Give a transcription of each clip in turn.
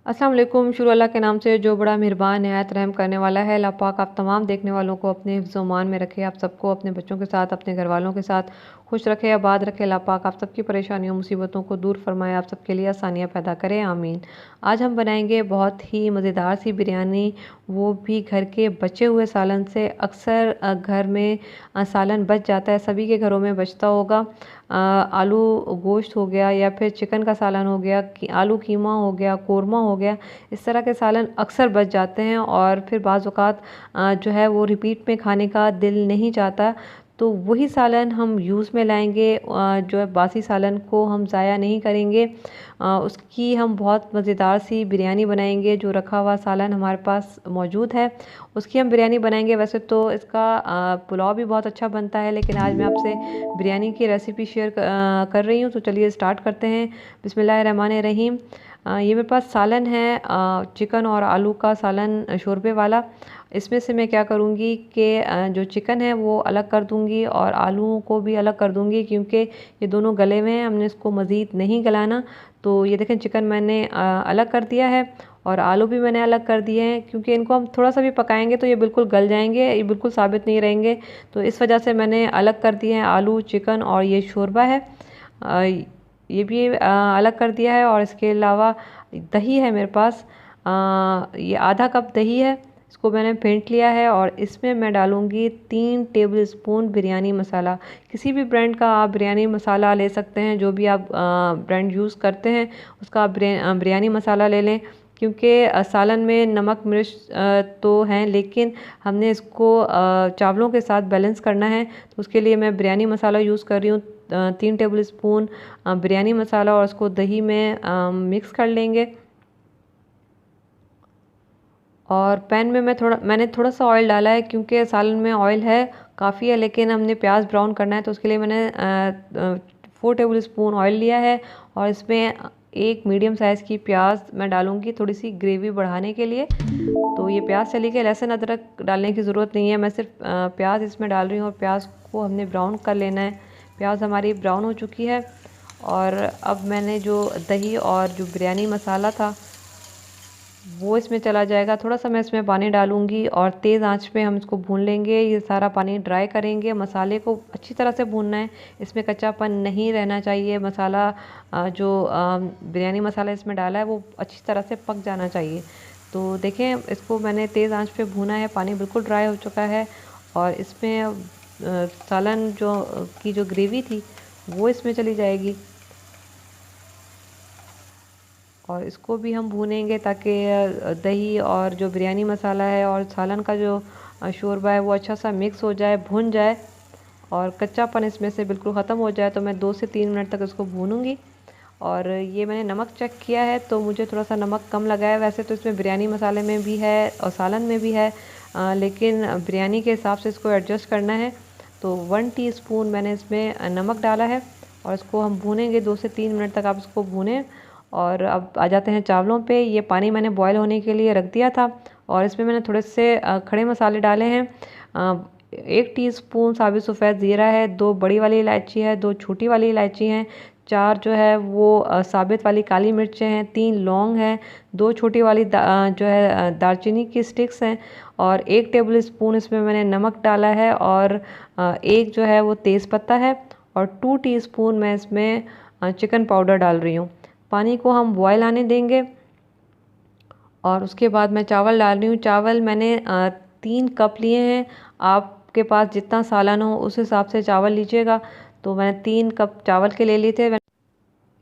अस्सलाम वालेकुम। शुरू अल्लाह के नाम से जो बड़ा मेहरबान नहायत रहम करने वाला है। अल्लाह पाक आप तमाम देखने वालों को अपने हिफ्ज़-ओ-मान में रखे। आप सबको अपने बच्चों के साथ, अपने घर वालों के साथ खुश रखे, आबाद रखे। अल्लाह पाक आप सबकी परेशानियों, मुसीबतों को दूर फरमाए, आप सबके लिए आसानियाँ पैदा करें, आमीन। आज हम बनाएंगे बहुत ही मज़ेदार सी बिरयानी, वो भी घर के बचे हुए सालन से। अक्सर घर में सालन बच जाता है, सभी के घरों में बचता होगा। आलू गोश्त हो गया या फिर चिकन का सालन हो गया, आलू कीमा हो गया, कोरमा हो गया, इस तरह के सालन अक्सर बच जाते हैं और फिर बाज़ औक़ात जो है वो रिपीट में खाने का दिल नहीं चाहता। तो वही सालन हम यूज़ में लाएंगे, जो है बासी सालन को हम ज़ाया नहीं करेंगे। उसकी हम बहुत मज़ेदार सी बिरयानी बनाएंगे। जो रखा हुआ सालन हमारे पास मौजूद है उसकी हम बिरयानी बनाएंगे। वैसे तो इसका पुलाव भी बहुत अच्छा बनता है, लेकिन आज मैं आपसे बिरयानी की रेसिपी शेयर कर रही हूँ। तो चलिए स्टार्ट करते हैं। बिस्मिल्लाहिर्रहमानिर्रहीम। ये मेरे पास सालन है, चिकन और आलू का सालन शोरबे वाला। इसमें से मैं क्या करूँगी कि जो चिकन है वो अलग कर दूँगी और आलूओं को भी अलग कर दूँगी, क्योंकि ये दोनों गले हुए हैं, हमने इसको मज़ीद नहीं गलाना। तो ये देखें, चिकन मैंने अलग कर दिया है और आलू भी मैंने अलग कर दिए हैं, क्योंकि इनको हम थोड़ा सा भी पकाएंगे तो ये बिल्कुल गल जाएंगे, ये बिल्कुल साबित नहीं रहेंगे। तो इस वजह से मैंने अलग कर दिए हैं आलू, चिकन और ये शोरबा है, ये भी अलग कर दिया है। और इसके अलावा दही है मेरे पास, ये आधा कप दही है, इसको मैंने फेंट लिया है और इसमें मैं डालूँगी 3 टेबल स्पून बिरयानी मसाला। किसी भी ब्रांड का आप बिरयानी मसाला ले सकते हैं, जो भी आप ब्रांड यूज़ करते हैं उसका आप बिरयानी मसाला ले लें, क्योंकि सालन में नमक मिर्च तो हैं, लेकिन हमने इसको चावलों के साथ बैलेंस करना है। तो उसके लिए मैं बिरयानी मसाला यूज़ कर रही हूँ, 3 टेबल स्पून बिरयानी मसाला, और उसको दही में मिक्स कर लेंगे। और पैन में मैंने थोड़ा सा ऑयल डाला है, क्योंकि सालन में ऑयल है काफ़ी है, लेकिन हमने प्याज ब्राउन करना है। तो उसके लिए मैंने 4 टेबल स्पून ऑयल लिया है और इसमें एक मीडियम साइज़ की प्याज मैं डालूँगी, थोड़ी सी ग्रेवी बढ़ाने के लिए। तो ये प्याज चली गई, लहसुन अदरक डालने की ज़रूरत नहीं है, मैं सिर्फ प्याज इसमें डाल रही हूँ और प्याज को हमने ब्राउन कर लेना है। प्याज हमारी ब्राउन हो चुकी है और अब मैंने जो दही और जो बिरयानी मसाला था वो इसमें चला जाएगा। थोड़ा सा मैं इसमें पानी डालूँगी और तेज़ आंच पे हम इसको भून लेंगे। ये सारा पानी ड्राई करेंगे। मसाले को अच्छी तरह से भूनना है, इसमें कच्चापन नहीं रहना चाहिए। मसाला जो बिरयानी मसाला इसमें डाला है वो अच्छी तरह से पक जाना चाहिए। तो देखें, इसको मैंने तेज़ आंच पे भूना है, पानी बिल्कुल ड्राई हो चुका है और इसमें सालन की जो ग्रेवी थी वो इसमें चली जाएगी और इसको भी हम भूनेंगे, ताकि दही और जो बिरयानी मसाला है और सालन का जो शोरबा है वो अच्छा सा मिक्स हो जाए, भुन जाए और कच्चापन इसमें से बिल्कुल ख़त्म हो जाए। तो मैं 2 से 3 मिनट तक इसको भूनूंगी। और ये मैंने नमक चेक किया है तो मुझे थोड़ा सा नमक कम लगा है। वैसे तो इसमें बिरयानी मसाले में भी है और सालन में भी है, लेकिन बिरयानी के हिसाब से इसको एडजस्ट करना है। तो 1 टीस्पून मैंने इसमें नमक डाला है और इसको हम भूनेंगे 2 से 3 मिनट तक, आप इसको भूनें। और अब आ जाते हैं चावलों पे। ये पानी मैंने बॉयल होने के लिए रख दिया था और इसमें मैंने थोड़े से खड़े मसाले डाले हैं। 1 टीस्पून साबित सफ़ेद ज़ीरा है, 2 बड़ी वाली इलायची है, 2 छोटी वाली इलायची हैं, 4 जो है वो साबित वाली काली मिर्चें हैं, 3 लौंग हैं, 2 छोटी वाली जो है दालचीनी की स्टिक्स हैं और 1 टेबल स्पून इसमें मैंने नमक डाला है और 1 जो है वो तेज़पत्ता है और 2 टीस्पून मैं इसमें चिकन पाउडर डाल रही हूँ। पानी को हम बॉयल आने देंगे और उसके बाद मैं चावल डाल रही हूँ। चावल मैंने 3 कप लिए हैं। आपके पास जितना सालन हो उस हिसाब से चावल लीजिएगा। तो मैंने 3 कप चावल के ले लिए थे।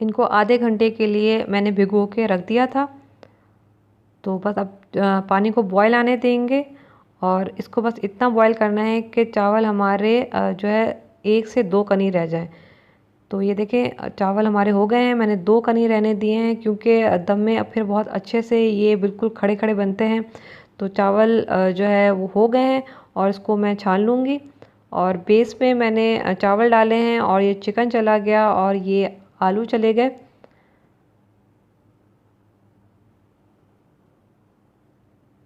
इनको आधे घंटे के लिए मैंने भिगो के रख दिया था। तो बस अब पानी को बॉयल आने देंगे और इसको बस इतना बॉयल करना है कि चावल हमारे जो है 1 से 2 कनी रह जाए। तो ये देखें, चावल हमारे हो गए हैं। मैंने 2 कनी रहने दिए हैं, क्योंकि दम में अब फिर बहुत अच्छे से ये बिल्कुल खड़े खड़े बनते हैं। तो चावल जो है वो हो गए हैं और इसको मैं छान लूँगी। और बेस में मैंने चावल डाले हैं और ये चिकन चला गया और ये आलू चले गए।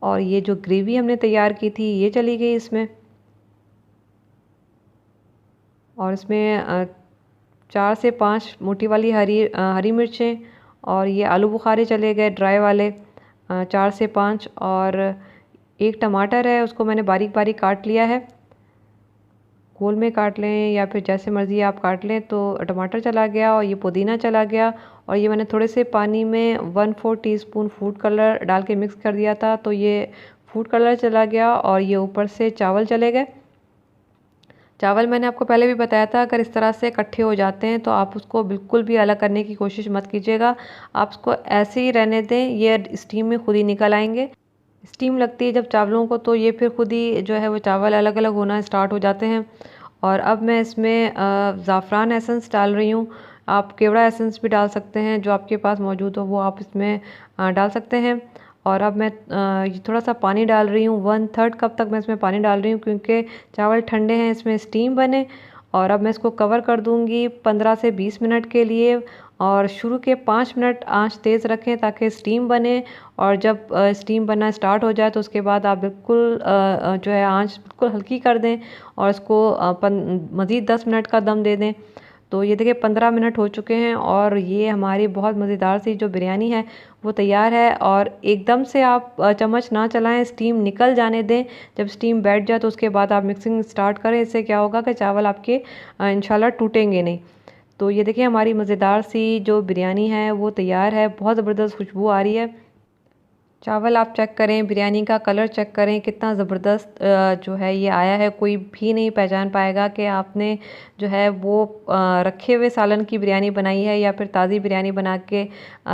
और ये जो ग्रेवी हमने तैयार की थी ये चली गई इसमें। और इसमें 4 से 5 मोटी वाली हरी मिर्चें और ये आलू बुखारे चले गए ड्राई वाले। 4 से 5, और एक टमाटर है उसको मैंने बारीक बारीक काट लिया है। गोल में काट लें या फिर जैसे मर्ज़ी आप काट लें। तो टमाटर चला गया और ये पुदीना चला गया, और ये मैंने थोड़े से पानी में 1/4 टीस्पून फूड कलर डाल के मिक्स कर दिया था, तो ये फूड कलर चला गया। और ये ऊपर से चावल चले गए। चावल मैंने आपको पहले भी बताया था, अगर इस तरह से इकट्ठे हो जाते हैं तो आप उसको बिल्कुल भी अलग करने की कोशिश मत कीजिएगा। आप उसको ऐसे ही रहने दें, ये स्टीम में खुद ही निकल आएंगे। स्टीम लगती है जब चावलों को, तो ये फिर खुद ही जो है वो चावल अलग अलग होना स्टार्ट हो जाते हैं। और अब मैं इसमें ज़ाफ़रान एसेंस डाल रही हूँ। आप केवड़ा एसेंस भी डाल सकते हैं, जो आपके पास मौजूद हो वो आप इसमें डाल सकते हैं। और अब मैं थोड़ा सा पानी डाल रही हूँ, 1/3 कप तक मैं इसमें पानी डाल रही हूँ, क्योंकि चावल ठंडे हैं, इसमें स्टीम बने। और अब मैं इसको कवर कर दूँगी 15 से 20 मिनट के लिए। और शुरू के 5 मिनट आंच तेज़ रखें ताकि स्टीम बने। और जब स्टीम बनना स्टार्ट हो जाए तो उसके बाद आप बिल्कुल जो है आंच बिल्कुल हल्की कर दें, और इसको मज़ीद 10 मिनट का दम दे दें। तो ये देखिए 15 मिनट हो चुके हैं, और ये हमारी बहुत मज़ेदार सी जो बिरयानी है वो तैयार है। और एकदम से आप चम्मच ना चलाएं, स्टीम निकल जाने दें। जब स्टीम बैठ जाए तो उसके बाद आप मिक्सिंग स्टार्ट करें। इससे क्या होगा कि चावल आपके इंशाल्लाह टूटेंगे नहीं। तो ये देखिए हमारी मज़ेदार सी जो बिरयानी है वो तैयार है। बहुत ज़बरदस्त खुशबू आ रही है। चावल आप चेक करें, बिरयानी का कलर चेक करें, कितना ज़बरदस्त जो है ये आया है। कोई भी नहीं पहचान पाएगा कि आपने जो है वो रखे हुए सालन की बिरयानी बनाई है या फिर ताज़ी बिरयानी बना के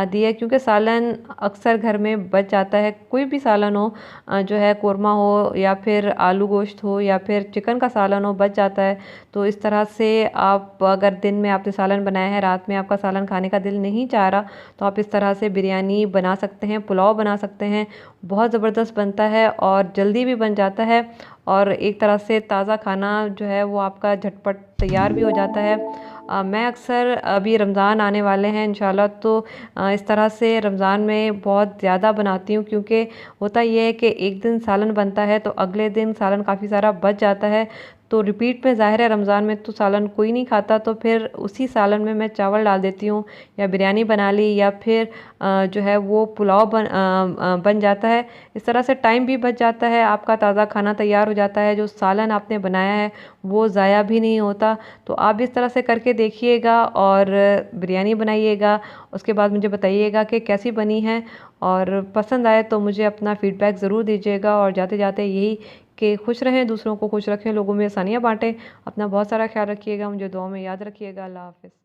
दी है। क्योंकि सालन अक्सर घर में बच जाता है, कोई भी सालन हो, जो है कोरमा हो या फिर आलू गोश्त हो या फिर चिकन का सालन हो, बच जाता है। तो इस तरह से आप अगर दिन में आपने सालन बनाया है, रात में आपका सालन खाने का दिल नहीं चाह रहा, तो आप इस तरह से बिरयानी बना सकते हैं, पुलाव बना सकते हैं। बहुत ज़बरदस्त बनता है और जल्दी भी बन जाता है। और एक तरह से ताज़ा खाना जो है वो आपका झटपट तैयार भी हो जाता है। मैं अक्सर अभी रमज़ान आने वाले हैं इंशाल्लाह, तो इस तरह से रमज़ान में बहुत ज़्यादा बनाती हूँ। क्योंकि होता ये है कि एक दिन सालन बनता है तो अगले दिन सालन काफ़ी सारा बच जाता है। तो रिपीट में ज़ाहिर है रमज़ान में तो सालन कोई नहीं खाता, तो फिर उसी सालन में मैं चावल डाल देती हूँ, या बिरयानी बना ली, या फिर जो है वो पुलाव बन जाता है। इस तरह से टाइम भी बच जाता है, आपका ताज़ा खाना तैयार हो जाता है, जो सालन आपने बनाया है वो ज़ाया भी नहीं होता। तो आप इस तरह से करके देखिएगा और बिरयानी बनाइएगा। उसके बाद मुझे बताइएगा कि कैसी बनी है, और पसंद आए तो मुझे अपना फ़ीडबैक ज़रूर दीजिएगा। और जाते जाते यही कि खुश रहें, दूसरों को खुश रखें, लोगों में आसानियाँ बाँटें। अपना बहुत सारा ख्याल रखिएगा, मुझे दुआ में याद रखिएगा। अल्लाह हाफ़िज़।